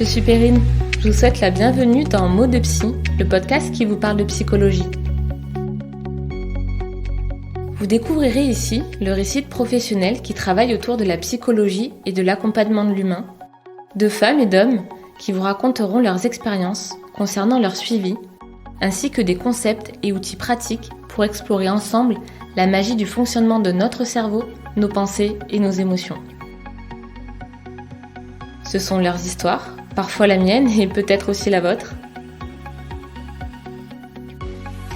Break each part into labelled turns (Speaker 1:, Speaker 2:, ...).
Speaker 1: je suis Perrine. Je vous souhaite la bienvenue dans Mots de Psy, le podcast qui vous parle de psychologie. Vous découvrirez ici le récit de professionnels qui travaillent autour de la psychologie et de l'accompagnement de l'humain, de femmes et d'hommes qui vous raconteront leurs expériences concernant leur suivi, ainsi que des concepts et outils pratiques pour explorer ensemble la magie du fonctionnement de notre cerveau, nos pensées et nos émotions. Ce sont leurs histoires, parfois la mienne et peut-être aussi la vôtre.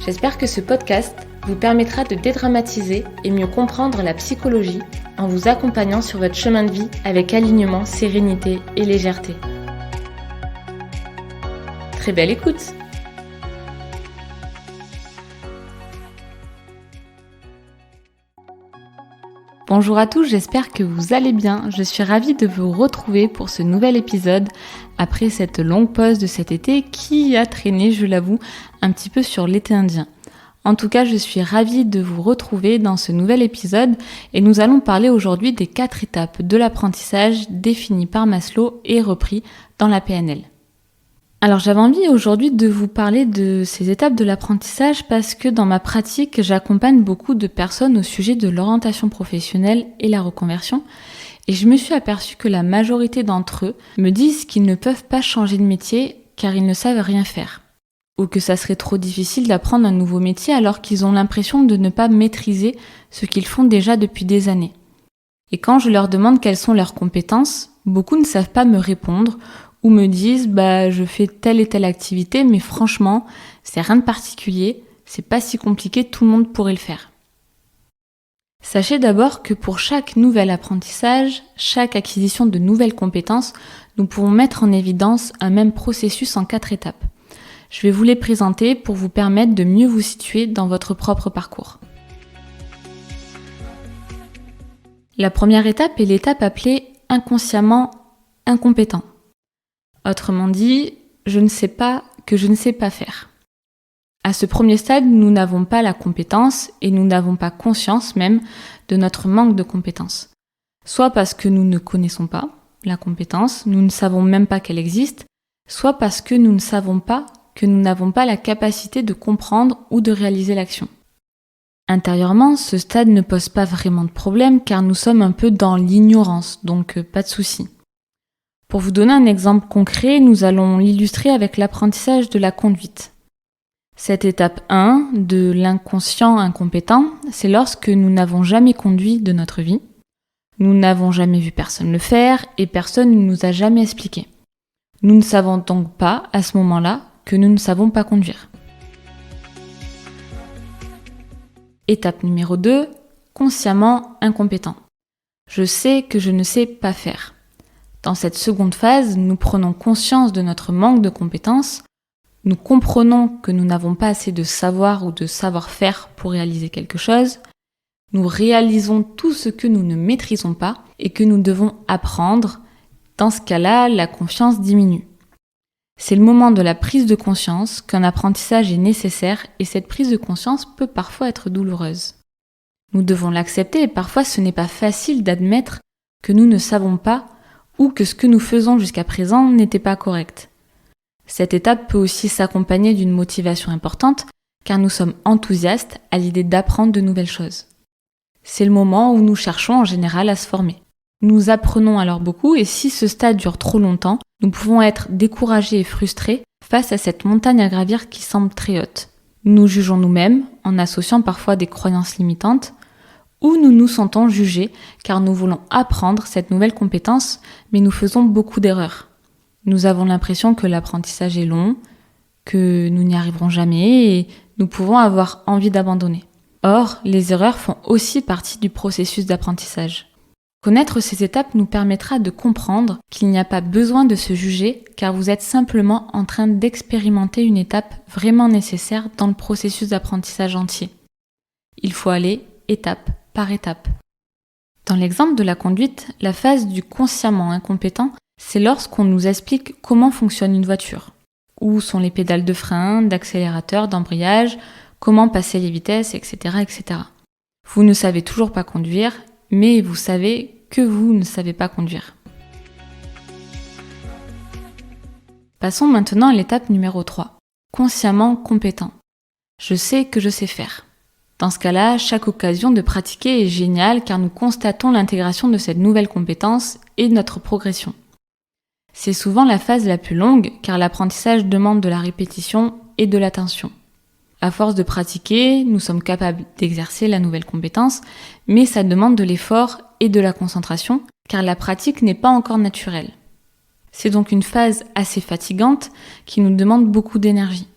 Speaker 1: J'espère que ce podcast vous permettra de dédramatiser et mieux comprendre la psychologie en vous accompagnant sur votre chemin de vie avec alignement, sérénité et légèreté. Très belle écoute! Bonjour à tous, j'espère que vous allez bien. Je suis ravie de vous retrouver pour ce nouvel épisode après cette longue pause de cet été qui a traîné, je l'avoue, un petit peu sur l'été indien. En tout cas, je suis ravie de vous retrouver dans ce nouvel épisode et nous allons parler aujourd'hui des 4 étapes de l'apprentissage définies par Maslow et repris dans la PNL. Alors j'avais envie aujourd'hui de vous parler de ces étapes de l'apprentissage parce que dans ma pratique, j'accompagne beaucoup de personnes au sujet de l'orientation professionnelle et la reconversion et je me suis aperçue que la majorité d'entre eux me disent qu'ils ne peuvent pas changer de métier car ils ne savent rien faire ou que ça serait trop difficile d'apprendre un nouveau métier alors qu'ils ont l'impression de ne pas maîtriser ce qu'ils font déjà depuis des années. Et quand je leur demande quelles sont leurs compétences, beaucoup ne savent pas me répondre ou me disent je fais telle et telle activité mais franchement c'est rien de particulier, c'est pas si compliqué, tout le monde pourrait le faire. Sachez d'abord que pour chaque nouvel apprentissage, chaque acquisition de nouvelles compétences, nous pouvons mettre en évidence un même processus en 4 étapes. Je vais vous les présenter pour vous permettre de mieux vous situer dans votre propre parcours. La première étape est l'étape appelée inconsciemment incompétent. Autrement dit, je ne sais pas que je ne sais pas faire. À ce premier stade, nous n'avons pas la compétence et nous n'avons pas conscience même de notre manque de compétence. Soit parce que nous ne connaissons pas la compétence, nous ne savons même pas qu'elle existe, soit parce que nous ne savons pas que nous n'avons pas la capacité de comprendre ou de réaliser l'action. Intérieurement, ce stade ne pose pas vraiment de problème car nous sommes un peu dans l'ignorance, donc pas de souci. Pour vous donner un exemple concret, nous allons l'illustrer avec l'apprentissage de la conduite. Cette étape 1 de l'inconscient incompétent, c'est lorsque nous n'avons jamais conduit de notre vie, nous n'avons jamais vu personne le faire et personne ne nous a jamais expliqué. Nous ne savons donc pas, à ce moment-là, que nous ne savons pas conduire. Étape numéro 2, consciemment incompétent. Je sais que je ne sais pas faire. Dans cette seconde phase, nous prenons conscience de notre manque de compétences, nous comprenons que nous n'avons pas assez de savoir ou de savoir-faire pour réaliser quelque chose, nous réalisons tout ce que nous ne maîtrisons pas et que nous devons apprendre. Dans ce cas-là, la confiance diminue. C'est le moment de la prise de conscience qu'un apprentissage est nécessaire et cette prise de conscience peut parfois être douloureuse. Nous devons l'accepter et parfois ce n'est pas facile d'admettre que nous ne savons pas ou que ce que nous faisons jusqu'à présent n'était pas correct. Cette étape peut aussi s'accompagner d'une motivation importante car nous sommes enthousiastes à l'idée d'apprendre de nouvelles choses. C'est le moment où nous cherchons en général à se former. Nous apprenons alors beaucoup et si ce stade dure trop longtemps, nous pouvons être découragés et frustrés face à cette montagne à gravir qui semble très haute. Nous jugeons nous-mêmes en associant parfois des croyances limitantes ou nous nous sentons jugés car nous voulons apprendre cette nouvelle compétence mais nous faisons beaucoup d'erreurs. Nous avons l'impression que l'apprentissage est long, que nous n'y arriverons jamais et nous pouvons avoir envie d'abandonner. Or, les erreurs font aussi partie du processus d'apprentissage. Connaître ces étapes nous permettra de comprendre qu'il n'y a pas besoin de se juger car vous êtes simplement en train d'expérimenter une étape vraiment nécessaire dans le processus d'apprentissage entier. Il faut aller étape par étape. Dans l'exemple de la conduite, la phase du consciemment incompétent, c'est lorsqu'on nous explique comment fonctionne une voiture. Où sont les pédales de frein, d'accélérateur, d'embrayage, comment passer les vitesses, etc., etc. Vous ne savez toujours pas conduire, mais vous savez que vous ne savez pas conduire. Passons maintenant à l'étape numéro 3. Consciemment compétent. Je sais que je sais faire. Dans ce cas-là, chaque occasion de pratiquer est géniale car nous constatons l'intégration de cette nouvelle compétence et notre progression. C'est souvent la phase la plus longue car l'apprentissage demande de la répétition et de l'attention. À force de pratiquer, nous sommes capables d'exercer la nouvelle compétence, mais ça demande de l'effort et de la concentration car la pratique n'est pas encore naturelle. C'est donc une phase assez fatigante qui nous demande beaucoup d'énergie.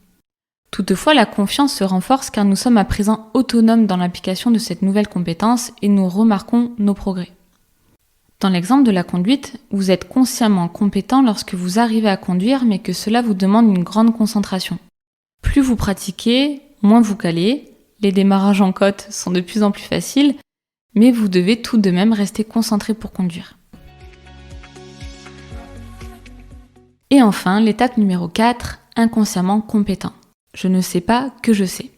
Speaker 1: Toutefois, la confiance se renforce car nous sommes à présent autonomes dans l'application de cette nouvelle compétence et nous remarquons nos progrès. Dans l'exemple de la conduite, vous êtes consciemment compétent lorsque vous arrivez à conduire mais que cela vous demande une grande concentration. Plus vous pratiquez, moins vous calez, les démarrages en côte sont de plus en plus faciles, mais vous devez tout de même rester concentré pour conduire. Et enfin, l'étape numéro 4, inconsciemment compétent. Je ne sais pas que je sais.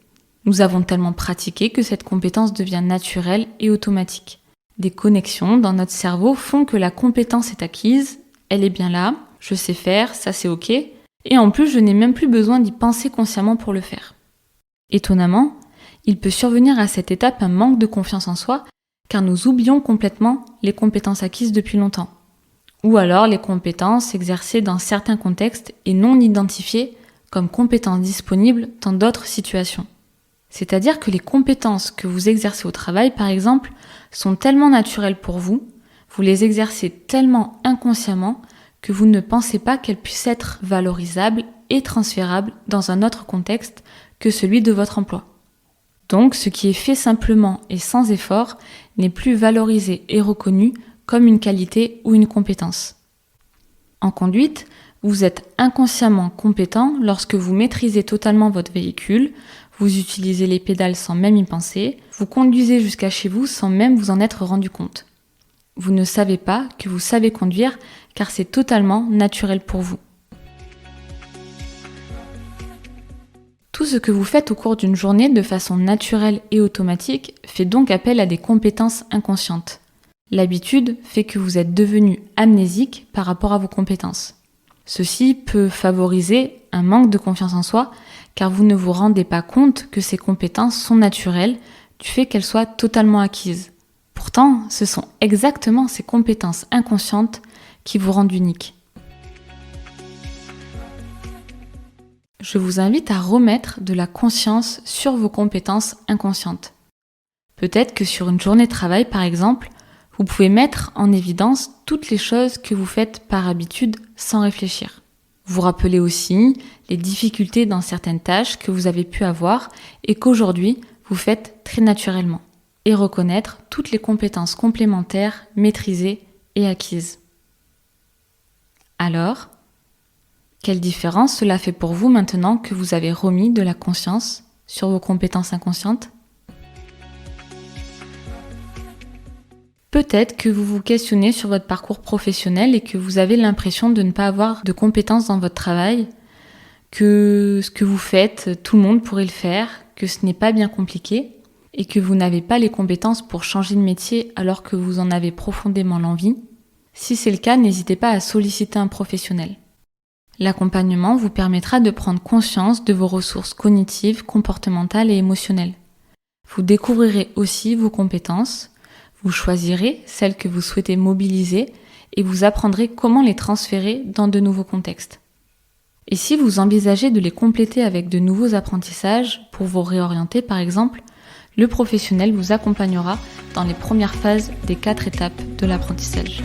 Speaker 1: Nous avons tellement pratiqué que cette compétence devient naturelle et automatique. Des connexions dans notre cerveau font que la compétence est acquise, elle est bien là, je sais faire, ça c'est ok, et en plus je n'ai même plus besoin d'y penser consciemment pour le faire. Étonnamment, il peut survenir à cette étape un manque de confiance en soi, car nous oublions complètement les compétences acquises depuis longtemps. Ou alors les compétences exercées dans certains contextes et non identifiées comme compétences disponibles dans d'autres situations. C'est-à-dire que les compétences que vous exercez au travail, par exemple, sont tellement naturelles pour vous, vous les exercez tellement inconsciemment que vous ne pensez pas qu'elles puissent être valorisables et transférables dans un autre contexte que celui de votre emploi. Donc, ce qui est fait simplement et sans effort n'est plus valorisé et reconnu comme une qualité ou une compétence. En conduite, vous êtes inconsciemment compétent lorsque vous maîtrisez totalement votre véhicule, vous utilisez les pédales sans même y penser, vous conduisez jusqu'à chez vous sans même vous en être rendu compte. Vous ne savez pas que vous savez conduire car c'est totalement naturel pour vous. Tout ce que vous faites au cours d'une journée de façon naturelle et automatique fait donc appel à des compétences inconscientes. L'habitude fait que vous êtes devenu amnésique par rapport à vos compétences. Ceci peut favoriser un manque de confiance en soi car vous ne vous rendez pas compte que ces compétences sont naturelles du fait qu'elles soient totalement acquises. Pourtant, ce sont exactement ces compétences inconscientes qui vous rendent unique. Je vous invite à remettre de la conscience sur vos compétences inconscientes. Peut-être que sur une journée de travail, par exemple, vous pouvez mettre en évidence toutes les choses que vous faites par habitude sans réfléchir. Vous rappelez aussi les difficultés dans certaines tâches que vous avez pu avoir et qu'aujourd'hui vous faites très naturellement. Et reconnaître toutes les compétences complémentaires maîtrisées et acquises. Alors, quelle différence cela fait pour vous maintenant que vous avez remis de la conscience sur vos compétences inconscientes ? Peut-être que vous vous questionnez sur votre parcours professionnel et que vous avez l'impression de ne pas avoir de compétences dans votre travail, que ce que vous faites, tout le monde pourrait le faire, que ce n'est pas bien compliqué et que vous n'avez pas les compétences pour changer de métier alors que vous en avez profondément l'envie. Si c'est le cas, n'hésitez pas à solliciter un professionnel. L'accompagnement vous permettra de prendre conscience de vos ressources cognitives, comportementales et émotionnelles. Vous découvrirez aussi vos compétences, vous choisirez celles que vous souhaitez mobiliser et vous apprendrez comment les transférer dans de nouveaux contextes. Et si vous envisagez de les compléter avec de nouveaux apprentissages pour vous réorienter par exemple, le professionnel vous accompagnera dans les premières phases des 4 étapes de l'apprentissage.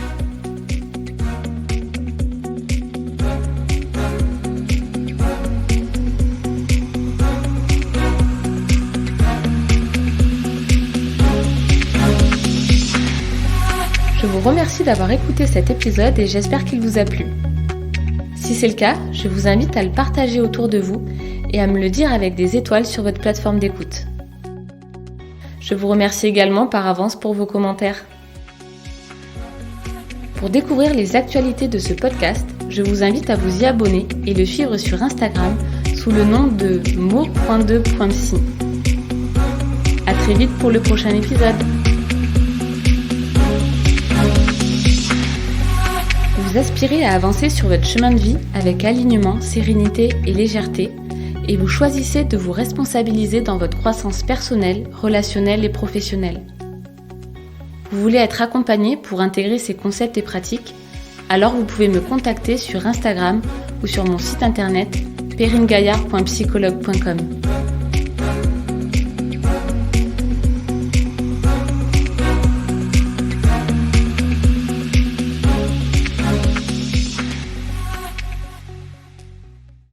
Speaker 1: Je vous remercie d'avoir écouté cet épisode et j'espère qu'il vous a plu. Si c'est le cas, je vous invite à le partager autour de vous et à me le dire avec des étoiles sur votre plateforme d'écoute. Je vous remercie également par avance pour vos commentaires. Pour découvrir les actualités de ce podcast, je vous invite à vous y abonner et le suivre sur Instagram sous le nom de mo.2.psy. À très vite pour le prochain épisode. Vous vous aspirez à avancer sur votre chemin de vie avec alignement, sérénité et légèreté, et vous choisissez de vous responsabiliser dans votre croissance personnelle, relationnelle et professionnelle. Vous voulez être accompagné pour intégrer ces concepts et pratiques? Alors vous pouvez me contacter sur Instagram ou sur mon site internet perrinegaillard.psychologue.com.